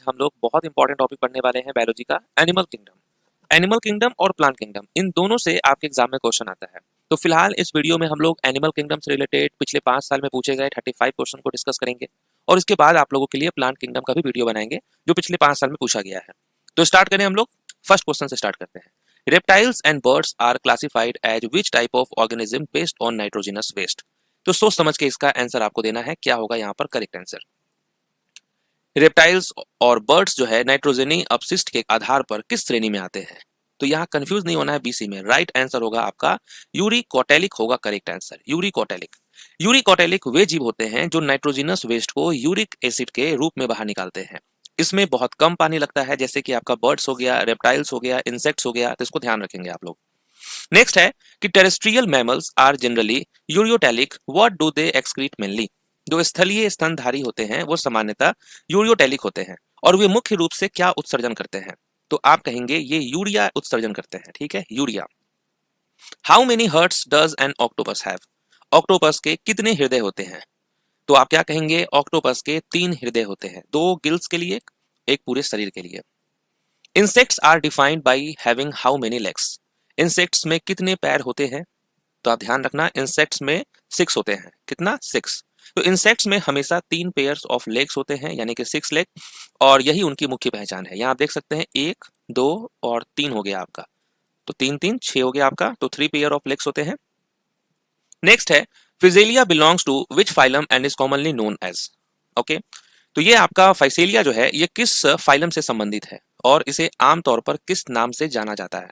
हम लोग बहुत इंपॉर्टेंट टॉपिक पढ़ने वाले हैं बायोलॉजी का, एनिमल किंगडम। एनिमल किंगडम और प्लांट किंगडम, इन दोनों से आपके एग्जाम में क्वेश्चन आता है। तो फिलहाल इस वीडियो में हम लोग एनिमल किंगडम से रिलेटेड पिछले 5 साल में पूछे गए 35 क्वेश्चन को डिस्कस करेंगे, और इसके बाद आप लोगों के लिए प्लांट किंगडम का भी वीडियो बनाएंगे जो पिछले 5 साल में पूछा गया है। तो स्टार्ट करें हम लोग, फर्स्ट क्वेश्चन से स्टार्ट करते हैं। Reptiles and birds are classified as which type of organism based on nitrogenous waste. तो सोच समझ के इसका आंसर आपको देना है, क्या होगा यहाँ पर करेक्ट आंसर। रेप्टाइल्स और बर्ड्स जो है नाइट्रोजनी अपशिष्ट के आधार पर किस श्रेणी में आते हैं। तो यहाँ कंफ्यूज नहीं होना है, बीसी में राइट आंसर होगा आपका यूरिकोटेलिक होगा करेक्ट आंसर, यूरिकोटेलिक। यूरिकोटेलिक वे जीव होते हैं जो नाइट्रोजनस वेस्ट को यूरिक एसिड के रूप में बाहर निकालते हैं। इसमें बहुत कम पानी लगता है, जैसे कि आपका बर्ड्स हो गया, रेप्टाइल्स हो गया, इंसेक्ट्स हो गया, तो इसको ध्यान रखेंगे आप लोग। नेक्स्ट है कि terrestrial mammals are generally ureotelic, what do they excrete mainly. जो स्थलीय स्तनधारी होते हैं वो सामान्यतः यूरियोटेलिक होते हैं, और वे मुख्य रूप से क्या उत्सर्जन करते हैं। तो आप कहेंगे ये यूरिया उत्सर्जन करते हैं, ठीक है, urea. How many hearts does an octopus have. Octopus के कितने हृदय होते हैं। तो आप क्या कहेंगे, ऑक्टोपस के 3 हृदय होते हैं, 2 गिल्स के लिए, एक पूरे शरीर के लिए। Insects are defined by having how many legs. Insects में कितने पैर होते हैं। तो आप ध्यान रखना, इंसेक्ट्स में 6 होते हैं, कितना 6। तो इंसेक्ट्स में हमेशा 3 पेयर्स ऑफ लेग्स होते हैं, यानी कि 6 लेग, और यही उनकी मुख्य पहचान है। यहाँ आप देख सकते हैं 1 2 और 3 हो गया आपका, तो 3 3 6 हो गया आपका, तो 3 पेयर ऑफ लेग्स होते हैं। नेक्स्ट है Physalia belongs to which phylum and is commonly known as. Okay, तो ये आपका फाइसेलिया जो है ये किस फाइलम से संबंधित है और इसे आमतौर पर किस नाम से जाना जाता है।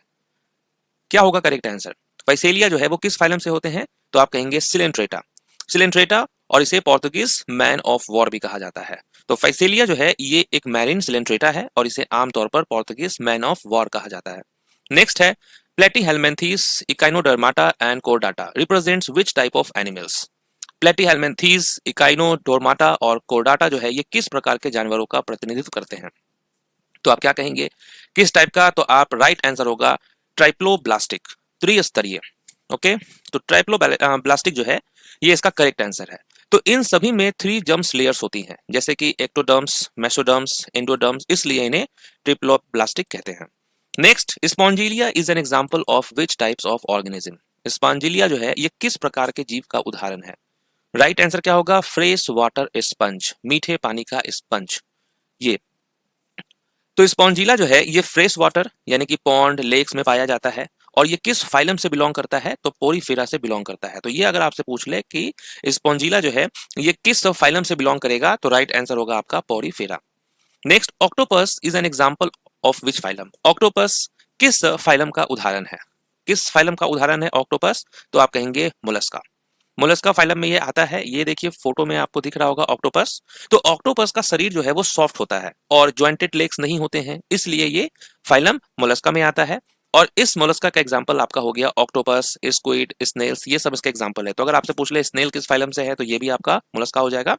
क्या होगा करेक्ट आंसर। फाइसेलिया जो है वो किस फाइलम से होते हैं। तो आप कहेंगे सिलेंट्रेटा, सिलेंट्रेटा, और इसे पोर्तुगीज मैन ऑफ वॉर भी कहा जाता है। तो फाइसेलिया जो है ये एक मैरिन सिलेंट्रेटा है, और इसे आमतौर पर पोर्तुगीज मैन ऑफ वॉर कहा जाता है। नेक्स्ट है Platyhelminthes, Echinodermata and Chordata represents which type of animals. Platyhelminthes, Echinodermata और कोरडाटा जो है ये किस प्रकार के जानवरों का प्रतिनिधित्व करते हैं। तो आप क्या कहेंगे, किस टाइप का। तो आप राइट आंसर होगा ट्राइप्लोब्लास्टिक, त्रिस्तरीय। ओके, तो ट्राइप्लोब्लास्टिक जो है ये इसका करेक्ट आंसर है। तो इन सभी में 3 जर्म्स लेयर्स होती हैं, जैसे कि एक्टोडर्म्स, मेसोडर्म्स, एंडोडर्म्स, इसलिए इन्हें ट्रिप्लोब्लास्टिक कहते हैं। Next, Spongilla is an example of which types of organism. Spongilla जो है ये किस प्रकार के जीव का उदाहरण है। राइट आंसर क्या होगा, फ्रेश वाटर स्पंज, मीठे पानी का स्पंज। ये तो स्पॉन्जिला जो है ये फ्रेश वाटर यानी कि पॉन्ड, लेक्स में पाया जाता है, और ये किस फाइलम से बिलोंग करता है। तो पोरीफेरा से बिलोंग करता है। तो ये अगर आपसे पूछ ले कि स्पॉन्जिला जो है ये किस फाइलम से बिलोंग करेगा, तो राइट आंसर होगा आपका Porifera. Next, octopus is an example of which phylum. Octopus किस फाइलम का उदाहरण है, किस फाइलम का उदाहरण है ऑक्टोपस। तो आप कहेंगे मोलस्का, मोलस्का फाइलम में ये आता है। ये देखिए फोटो में आपको दिख रहा होगा ऑक्टोपस। तो ऑक्टोपस का शरीर जो है वो सॉफ्ट होता है और जॉइंटेड लेग्स नहीं होते हैं, इसलिए ये फाइलम मोलस्का में आता है। और इस मोलस्का का एग्जांपल आपका हो गया ऑक्टोपस, स्क्विड, स्नेल्स, ये सब इसके एग्जांपल है। तो अगर आपसे पूछ ले स्नेल किस फाइलम से है, तो ये भी आपका मोलस्का हो जाएगा।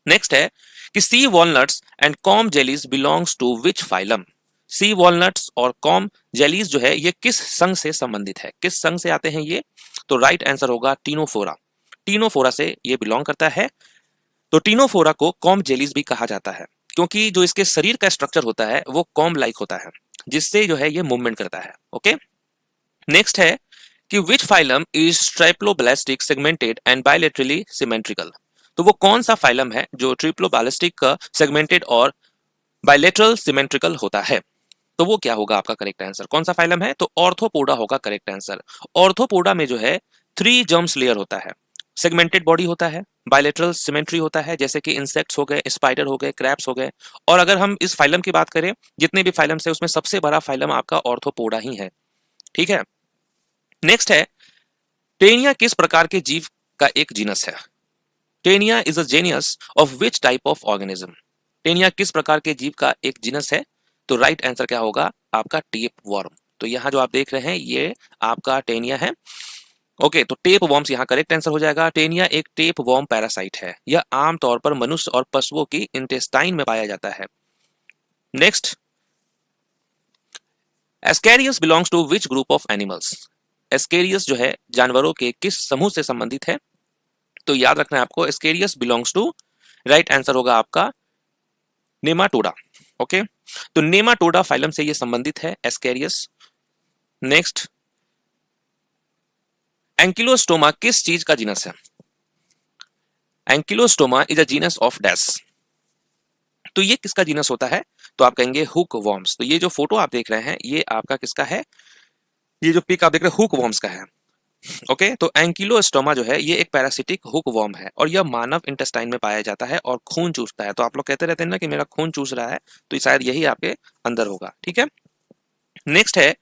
नेक्स्ट है कि sea walnuts and comb jellies belongs to which phylum. Sea walnuts और कॉम जेलीज जो है ये किस संघ से संबंधित है, किस संघ से आते हैं ये। तो राइट आंसर होगा टीनोफोरा, टीनोफोरा से ये बिलोंग करता है। तो टीनोफोरा को कॉम जेलीज भी कहा जाता है, क्योंकि जो इसके शरीर का स्ट्रक्चर होता है वो कॉम लाइक होता है, जिससे जो है ये मूवमेंट करता है। ओके, नेक्स्ट है कि which phylum is triploblastic segmented and bilaterally symmetrical. तो वो कौन सा फाइलम है जो ट्रिप्लोब्लास्टिक का सेगमेंटेड और बायलेटरल सिमेट्रिकल होता है। तो वो क्या होगा आपका करेक्ट आंसर, कौन सा फाइलम है। तो ऑर्थोपोडा होगा करेक्ट आंसर। ऑर्थोपोडा में जो है 3 जर्म्स लेयर होता है, सेगमेंटेड बॉडी होता है, बायलेटरल सिमेट्री होता है, जैसे कि इंसेक्ट्स हो गए, स्पाइडर हो गए, क्रैब्स हो गए। और अगर हम इस फाइलम की बात करें, जितने भी फाइलम है उसमें सबसे बड़ा फाइलम आपका ऑर्थोपोडा ही है, ठीक है। नेक्स्ट है टेनिया किस प्रकार के जीव का एक जीनस है। Taenia is a genius of which type of organism. Taenia किस प्रकार के जीव का एक जीनस है। तो राइट आंसर क्या होगा आपका टेप वर्म। तो यहाँ जो आप देख रहे हैं ये आपका टेनिया है। ओके, तो टेप वॉर्म्स यहाँ करेक्ट आंसर हो जाएगा। टेनिया एक टेप वॉर्म पैरासाइट है, यह आमतौर पर मनुष्य और पशुओं की इंटेस्टाइन में पाया जाता है। Next, Ascaris belongs to which group of animals. Ascaris जो है जानवरों के किस समूह से संबंधित है। तो याद रखना है आपको, एस्केरियस बिलोंग्स टू, राइट आंसर होगा आपका नेमाटोडा। ओके, तो नेमाटोडा फाइलम से ये संबंधित है, एस्केरियस। नेक्स्ट, एंकिलोस्टोमा किस चीज का जीनस है? Ancylostoma is a genus of dash. तो ये किसका जीनस होता है? तो आप कहेंगे हुक वॉर्म्स। तो ये जो फोटो आप देख रहे हैं ये आपका किसका है? ये जो पिक आप देख रहे हैं हुक वॉर्म्स का है। ओके, तो एंकिलोस्टोमा जो है ये एक पैरासिटिक हुक वॉर्म है और यह मानव इंटेस्टाइन में पाया जाता है और खून चूसता है। तो आप लोग कहते रहते हैं ना कि मेरा खून चूस रहा है, तो शायद यही आपके अंदर होगा। ठीक है, नेक्स्ट है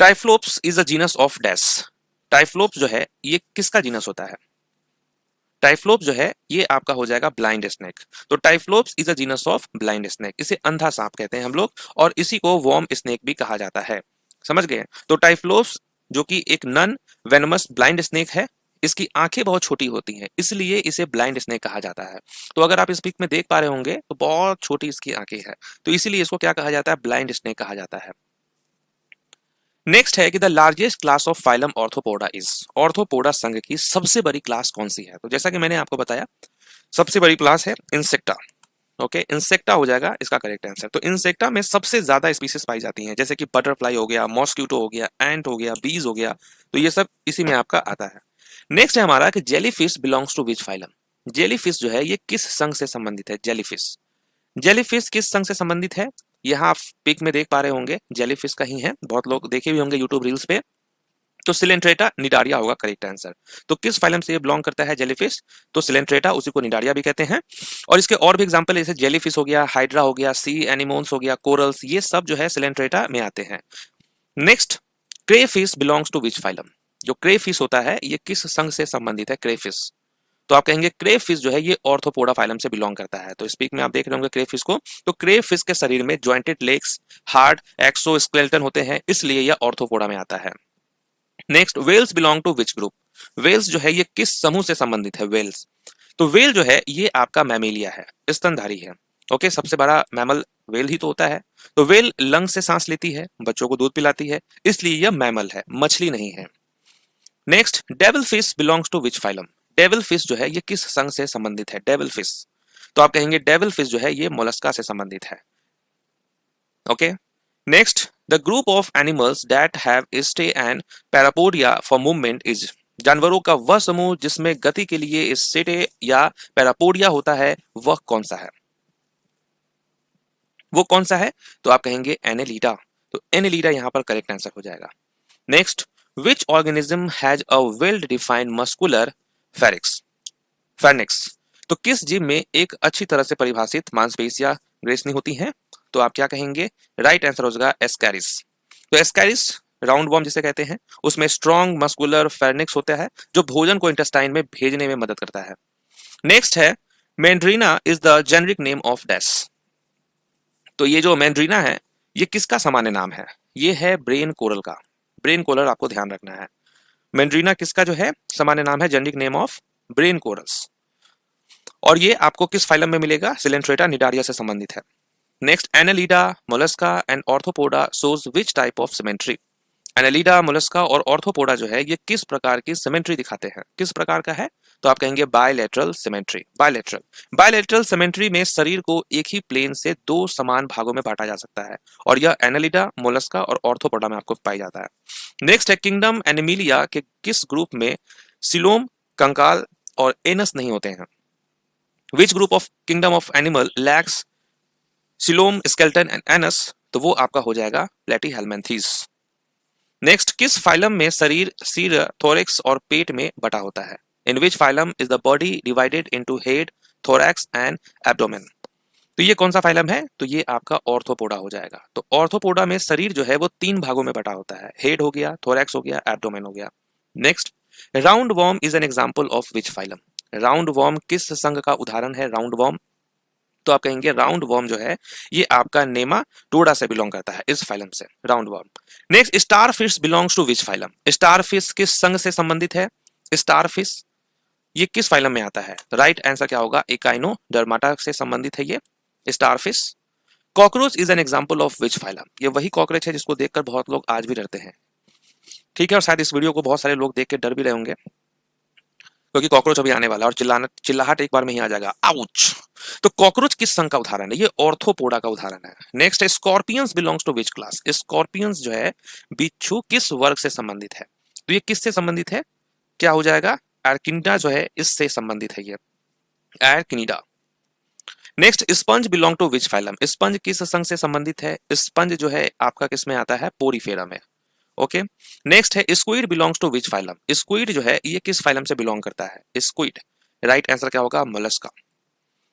Typhlops is a genus of dash. Typhlops जो है ये किसका जीनस होता है? टाइफ्लोप्स जो है ये आपका हो जाएगा ब्लाइंड स्नेक। तो Typhlops is a genus of blind snake, इसे अंधा सांप कहते हैं हम लोग, और इसी को वॉर्म स्नेक भी कहा जाता है। समझ गए? तो टाइफ्लोप्स जो कि एक नन वेनमस ब्लाइंड स्नेक है, इसकी आंखें बहुत छोटी होती हैं, इसलिए इसे ब्लाइंड स्नेक कहा जाता है। तो अगर आप इस पिक में देख पा रहे होंगे तो बहुत छोटी इसकी आंखें हैं, तो इसीलिए इसको क्या कहा जाता है? ब्लाइंड स्नेक कहा जाता है। नेक्स्ट है कि the largest class of phylum arthropoda is. Arthropoda संघ की सबसे बड़ी क्लास कौन सी है? तो जैसा कि मैंने आपको बताया सबसे बड़ी क्लास है इंसेक्टा। ओके, इंसेक्टा हो जाएगा इसका करेक्ट आंसर। तो इंसेक्टा में सबसे ज्यादा स्पीसीज पाई जाती हैं, जैसे कि बटरफ्लाई हो गया, मॉस्क्यूटो हो गया, एंट हो गया, बीज हो गया, तो ये सब इसी में आपका आता है। नेक्स्ट है हमारा कि jellyfish belongs to which phylum. Jellyfish जो है ये किस संघ से संबंधित है? जेलीफिश, जेलीफिश किस संघ से संबंधित है? यहाँ आप पिक में देख पा रहे होंगे जेलीफिश का ही है, बहुत लोग देखे भी होंगे यूट्यूब रील्स पे। तो सिलेंट्रेटा निडारिया होगा करेक्ट आंसर। तो किस फाइलम से ये बिलोंग करता है जेलीफिश? तो सिलेंट्रेटा, उसी को निडारिया भी कहते हैं। और इसके और भी एग्जांपल जैसे जेलीफिश हो गया, हाइड्रा हो गया, सी एनिमोन्स हो गया, कोरल्स, ये सब जो है सिलेंट्रेटा में आते हैं। Next, crayfish belongs to which phylum. जो क्रेफिश होता है ये किस संघ से संबंधित है? क्रेफिश। तो आप कहेंगे क्रेफिश जो है ये ऑर्थोपोडा फाइलम से बिलोंग करता है। तो स्पीक में आप देख रहे होंगे क्रेफिश को। तो क्रेफिश के शरीर में जॉइंटेड लेग्स, हार्ड एक्सोस्केलेटन होते हैं, इसलिए यह ऑर्थोपोडा में आता है। Next, whales belong to which group. Whales जो है ये किस समूह से संबंधित है? वेल्स, तो वेल जो है ये आपका मैमेलिया है, स्तनधारी है। ओके, सबसे बड़ा मैमल वेल ही तो होता है। तो वेल लंग से सांस लेती है, बच्चों को दूध पिलाती है, इसलिए यह मैमल है, मछली नहीं है। Next, devil fish belongs to which phylum. Devil fish जो है ये किस संघ से संबंधित है? डेविल फिश, तो आप कहेंगे डेविल फिश जो है ये मोलस्का से संबंधित है। Okay, next, the group of animals that have stay and parapodia for movement is. जानवरों का वह समूह जिसमें गति के लिए स्टे या पैरापोडिया होता है, वह कौन सा है? वो कौन सा है? तो आप कहेंगे एनेलिडा। तो एनेलिडा यहां पर करेक्ट आंसर हो जाएगा। Next, which organism has a well defined muscular pharynx pharynx. तो किस जीव में एक अच्छी तरह से परिभाषित मांसपेशियां ग्रेसनी होती हैं? तो आप क्या कहेंगे? राइट आंसर हो जाएगा एस्कैरिस। तो एस्कैरिस राउंड वॉर्म जिसे कहते हैं, उसमें स्ट्रॉन्ग मस्कुलर फेर्निक्स होता है जो भोजन को इंटेस्टाइन में भेजने में मदद करता है। नेक्स्ट है Mandrina is the generic name of dash. तो ये जो मैंड्रीना है ये किसका सामान्य नाम है? ये है ब्रेन कोरल का। ब्रेन कोरल आपको ध्यान रखना है। मैंड्रीना किसका जो है सामान्य नाम है? Generic name of brain corals. और ये आपको किस फाइलम में मिलेगा? सिलेंट्रेटा निडारिया से संबंधित है। Next, Annelida, Mollusca and arthropoda shows which type of symmetry. Annelida, Mollusca और ऑर्थोपोडा जो है ये किस प्रकार की सिमेट्री दिखाते हैं? किस प्रकार का है? तो आप कहेंगे bilateral symmetry. Bilateral, bilateral symmetry में शरीर को एक ही प्लेन से दो समान भागों में बांटा जा सकता है, और यह एनालिडा, मोलस्का और ऑर्थोपोडा में आपको पाई जाता है। नेक्स्ट है किंगडम एनिमिलिया के किस ग्रुप में सिलोम, कंकाल और एनस नहीं होते हैं? विच group of kingdom of animal lakhs coelom, skeleton and anus? तो वो आपका हो जाएगा प्लेटीहेल्मिन्थीज। नेक्स्ट, किस फाइलम में शरीर सिर, थोरैक्स और पेट में बटा होता है? In which phylum is the body divided into head, thorax and abdomen? तो ये कौन सा फाइलम है? तो ये आपका ऑर्थोपोडा हो जाएगा। तो ऑर्थोपोडा में शरीर जो है वो तीन भागों में बटा होता है, हेड हो गया, थोरैक्स हो गया, एब्डोमेन हो गया। Next, round worm is an example of which phylum. Round warm किस संघ का उदाहरण है? राउंड वॉर्म, तो आप कहेंगे राउंड वॉर्म जो है ये आपका नेमाटोडा से बिलोंग करता है, इस फाइलम से, round worm. Next, starfish belongs to which phylum. Starfish किस संघ से संबंधित है? स्टारफिश ये किस फाइलम में आता है? राइट आंसर क्या होगा? एकाइनोडर्माटा से संबंधित है ये starfish. Cockroach is an example of which phylum. ये वही कॉकरोच है जिसको देखकर बहुत लोग आज भी डरते हैं। ठीक है, और शायद इस वीडियो को बहुत सारे लोग देख के डर भी रहे होंगे। क्योंकि कॉकरोच अभी आने वाला है और चिल्लाना चिल्लाहट एक बार में ही आ जाएगा, आउच। तो कॉकरोच किस संघ का उदाहरण है? ये ऑर्थोपोडा का उदाहरण है। नेक्स्ट है scorpions belongs to which class? Scorpions जो है बिच्छू किस वर्ग से संबंधित है? तो ये किससे संबंधित है? क्या हो जाएगा? एर्किनिडा जो है इससे संबंधित है ये, Arachnida. Next sponge belong to which phylum? Sponge किस संघ से संबंधित है? स्पंज जो है आपका किस में आता है? पोरीफेरा में। ओके। नेक्स्ट है squid belongs to which phylum? Squid जो है ये किस फाइलम से बिलोंग करता है? स्क्विड। राइट आंसर क्या होगा? Mollusca.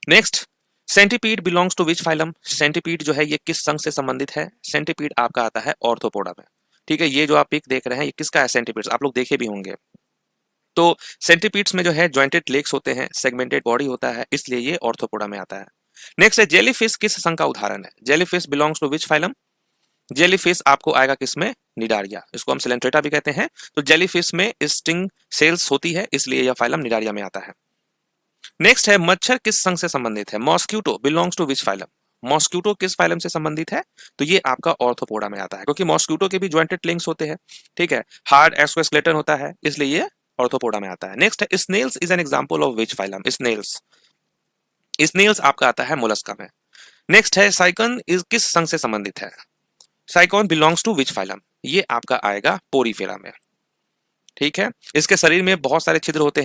Next centipede belongs to which phylum? Centipede जो है ये किस संघ से संबंधित है? सेंटीपीड आपका आता है ऑर्थोपोडा में। ठीक है, ये जो आप पिक देख रहे हैं ये किसका है? सेंटीपीड। आप लोग देखे भी होंगे। तो सेंटीपीड्स में जो है जॉइंटेड लेग्स होते हैं, सेगमेंटेड बॉडी होता है, इसलिए ये ऑर्थोपोडा में आता है। नेक्स्ट है जेलीफिश किस संघ का उदाहरण है? Jellyfish belongs to which phylum? Jellyfish आपको आएगा किसमें? निडारिया। इसको हम सिलेंट्रेटा भी कहते हैं। तो जेलीफिश में स्टिंग सेल्स होती है, इसलिए यह फाइलम निडारिया में आता है। नेक्स्ट है मच्छर किस संघ से संबंधित है? Mosquito belongs to which phylum? Mosquito किस फाइलम से संबंधित है? तो ये आपका ऑर्थोपोडा में आता है, क्योंकि मॉस्क्यूटो के भी जॉइंटेड लिंक्स होते हैं। ठीक है, हार्ड एक्सोस्केलेटन होता है, इसलिए ये ऑर्थोपोडा में आता है। नेक्स्ट है snails is an example of which phylum? Snails. Snails आपका आता है मोलस्का में। नेक्स्ट है साइकन इज किस संघ से संबंधित है? Sycon belongs to which phylum? ये आपका आएगा पोरीफेरा में। ठीक है, इसके शरीर में बहुत सारे छिद्र होते हैं।